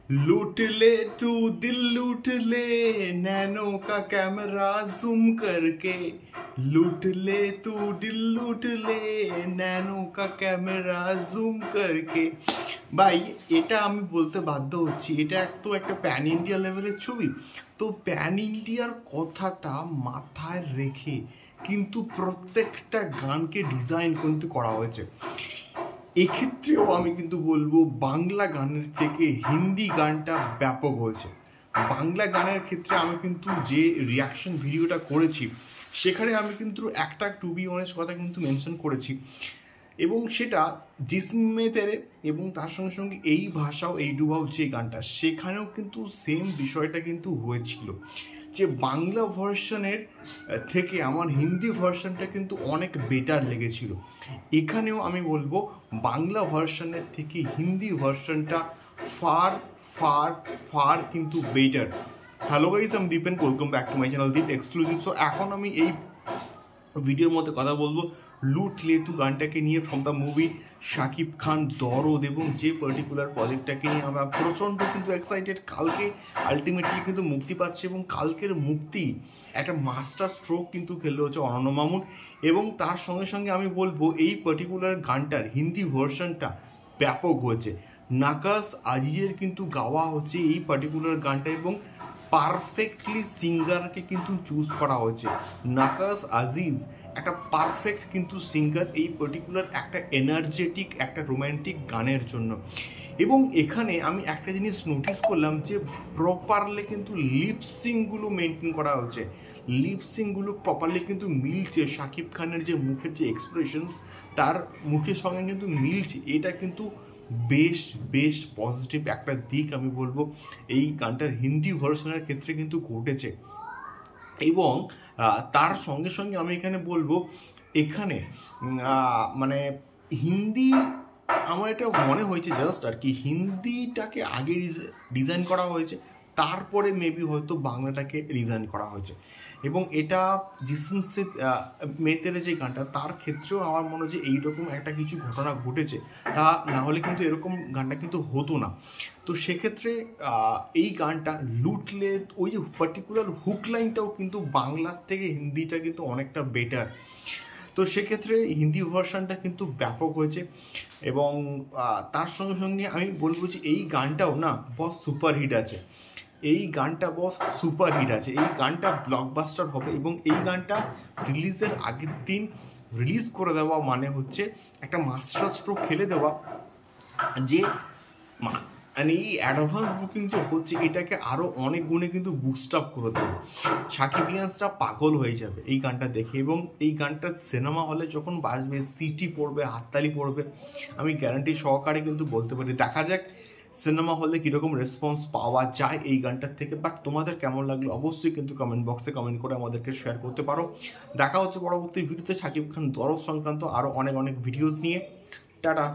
लूट ले तू दिल लूट ले नैनो का कैमरा जूम करके लूट ले तू दिल लूट ले नैनो का कैमरा জুম করকে ভাই এটা আমি বলতে বাধ্য হচ্ছি এটা তো একটা প্যান ইন্ডিয়া লেভেলের ছবি তো প্যান ইন্ডিয়ার কথাটা মাথায় রেখে কিন্তু প্রত্যেকটা গানকে ডিজাইন কিন্তু করা হয়েছে এক্ষেত্রেও আমি কিন্তু বলবো বাংলা গানের থেকে হিন্দি গানটা ব্যাপক হয়েছে বাংলা গানের ক্ষেত্রে আমি কিন্তু যে রিয়াকশন ভিডিওটা করেছি সেখানে আমি কিন্তু একটা টু বি অনেস্ট কথা কিন্তু মেনশন করেছি এবং সেটা জিসমে তেরে এবং তার সঙ্গে সঙ্গে এই ভাষাও এই ডুবাও যে গানটা সেখানেও কিন্তু সেম বিষয়টা কিন্তু হয়েছিল যে বাংলা ভার্সনের থেকে আমার হিন্দি ভার্সনটা কিন্তু অনেক বেটার লেগেছিল এখানেও আমি বলবো বাংলা ভার্সনের থেকে হিন্দি ভার্সনটা ফার ফার ফার কিন্তু বেটার হ্যালো গাইস আমি Deep and welcome back to my channel Deep exclusive so এখন আমি এই ভিডিওর মধ্যে কথা বলবো লুট লেতু গানটাকে নিয়ে from the movie Shakib Khan দরদ এবং যে পার্টিকুলার প্রজেক্টটাকে নিয়ে আমরা প্রচণ্ড কিন্তু এক্সাইটেড কালকে আলটিমেটলি কিন্তু মুক্তি পাচ্ছে এবং কালকের মুক্তি একটা মাস্টার স্ট্রোক কিন্তু খেলতে হচ্ছে অনন্য মামুন এবং তার সঙ্গে সঙ্গে আমি বলবো এই পার্টিকুলার গানটার হিন্দি ভার্সনটা ব্যাপক হয়েছে নাকাস আজিজের কিন্তু গাওয়া হচ্ছে এই পার্টিকুলার গানটা এবং পারফেক্টলি সিঙ্গারকে কিন্তু চুজ করা হয়েছে নাকাস আজিজ একটা পারফেক্ট কিন্তু সিঙ্গার এই পার্টিকুলার একটা এনার্জেটিক একটা রোম্যান্টিক গানের জন্য এবং এখানে আমি একটা জিনিস নোটিস করলাম যে প্রপারলি কিন্তু লিপসিংগুলো মেনটেন করা হচ্ছে লিপসিংগুলো প্রপারলি কিন্তু মিলছে শাকিব খানের যে মুখের যে এক্সপ্রেশনস তার মুখের সঙ্গে কিন্তু মিলছে এটা কিন্তু বেশ বেশ পজিটিভ একটা দিক আমি বলবো এই গানটার হিন্দি ভার্সনের ক্ষেত্রে কিন্তু ঘটেছে এবং তার সঙ্গে সঙ্গে আমি এখানে বলবো এখানে মানে হিন্দি আমার এটা মনে হয়েছে জাস্ট আর কি হিন্দিটাকে আগে ডিজাইন করা হয়েছে তারপরে মেবি হয়তো বাংলাটাকে ডিজাইন করা হয়েছে এবং এটা জিসম সে মেতের যে গানটা তার ক্ষেত্রেও আমার মনে হয় যে এইরকম একটা কিছু ঘটনা ঘটেছে তা না হলে কিন্তু এরকম গানটা কিন্তু হতো না তো সেক্ষেত্রে এই গানটা লুটলে ওই যে পার্টিকুলার হুক লাইনটাও কিন্তু বাংলার থেকে হিন্দিটা কিন্তু অনেকটা বেটার তো সেক্ষেত্রে হিন্দি ভার্সনটা কিন্তু ব্যাপক হয়েছে এবং তার সঙ্গে সঙ্গে আমি বলবো যে এই গানটাও না বস সুপারহিট আছে এই গানটা বস সুপারহিট আছে এই গানটা ব্লকবাস্টার হবে এবং এই গানটা রিলিজের আগের দিন রিলিজ করে দেওয়া মানে হচ্ছে একটা মাস্টার স্ট্রোক খেলে দেওয়া যে মানে এই অ্যাডভান্স বুকিং যে হচ্ছে এটাকে আরও অনেক গুণে কিন্তু বুস্ট আপ করে দেবে সাকিবিয়ান্সরা পাগল হয়ে যাবে এই গানটা দেখে এবং এই গানটা সিনেমা হলে যখন বাজবে সিটি পড়বে হাততালি পড়বে আমি গ্যারান্টি সহকারে কিন্তু বলতে পারি দেখা যাক সিনেমা হলে কীরকম রেসপন্স পাওয়া যায় এই গানটার থেকে বাট তোমাদের কেমন লাগলো অবশ্যই কিন্তু কমেন্ট বক্সে কমেন্ট করে আমাদেরকে শেয়ার করতে পারো দেখা হচ্ছে পরবর্তী ভিডিওতে শাকিব খান দরদ সংক্রান্ত আরও অনেক অনেক ভিডিওস নিয়ে টাটা